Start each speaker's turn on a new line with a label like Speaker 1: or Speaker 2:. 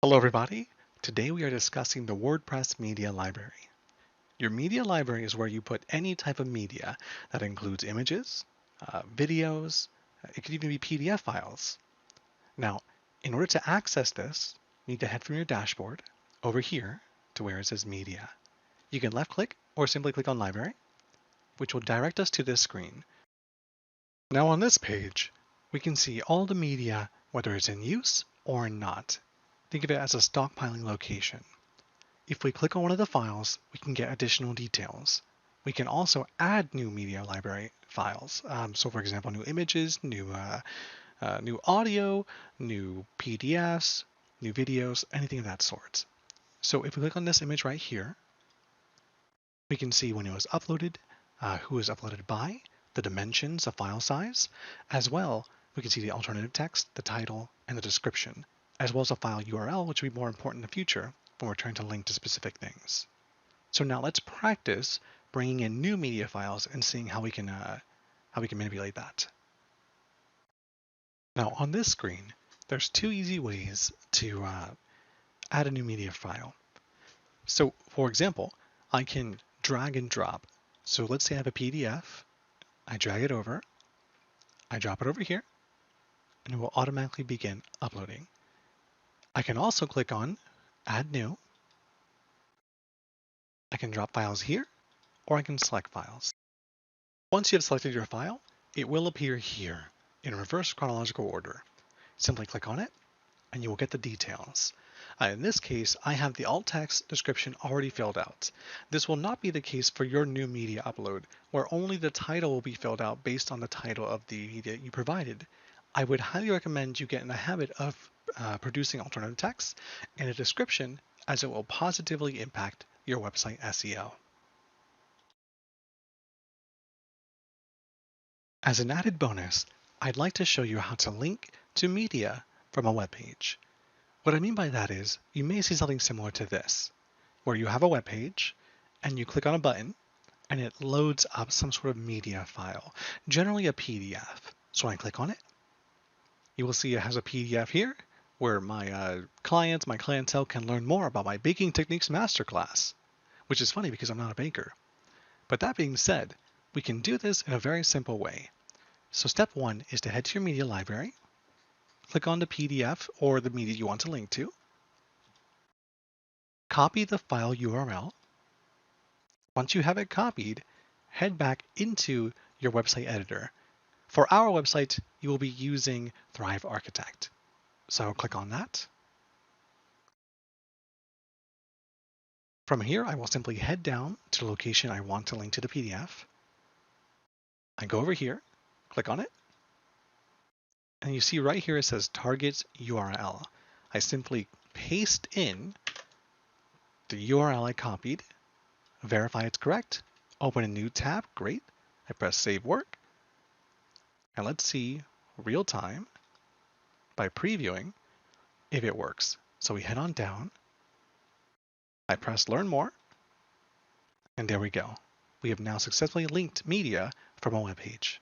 Speaker 1: Hello everybody. Today we are discussing the WordPress media library. Your media library is where you put any type of media that includes images, videos, it could even be PDF files. Now, in order to access this, you need to head from your dashboard over here to where it says media. You can left click or simply click on library, which will direct us to this screen. Now on this page, we can see all the media, whether it's in use or not. Think of it as a stockpiling location. If we click on one of the files, we can get additional details. We can also add new media library files. So for example, new images, new audio, new PDFs, new videos, anything of that sort. So if we click on this image right here, we can see when it was uploaded, who it was uploaded by, the dimensions, the file size, as well we can see the alternative text, the title, and the description, as well as a file URL, which will be more important in the future when we're trying to link to specific things. So now let's practice bringing in new media files and seeing how we can manipulate that. Now on this screen, there's two easy ways to add a new media file. So for example, I can drag and drop. So let's say I have a PDF, I drag it over, I drop it over here, and it will automatically begin uploading. I can also click on Add New. I can drop files here, or I can select files. Once you have selected your file, it will appear here in reverse chronological order. Simply click on it, and you will get the details. In this case, I have the alt text description already filled out. This will not be the case for your new media upload, where only the title will be filled out based on the title of the media you provided. I would highly recommend you get in the habit of producing alternative text and a description, as it will positively impact your website SEO. As an added bonus, I'd like to show you how to link to media from a web page. What I mean by that is, you may see something similar to this, where you have a web page and you click on a button and it loads up some sort of media file, generally a PDF. So when I click on it, you will see it has a PDF here where my clientele can learn more about my baking techniques masterclass, which is funny because I'm not a baker. But that being said, we can do this in a very simple way. So step one is to head to your media library, click on the PDF or the media you want to link to, copy the file URL. Once you have it copied, head back into your website editor. For our website, you will be using Thrive Architect. So click on that. From here, I will simply head down to the location I want to link to the PDF. I go over here, click on it, and you see right here it says target URL. I simply paste in the URL I copied, verify it's correct, open a new tab, great. I press Save Work, and let's see real time by previewing if it works. So we head on down, I press Learn More, and there we go. We have now successfully linked media from a web page.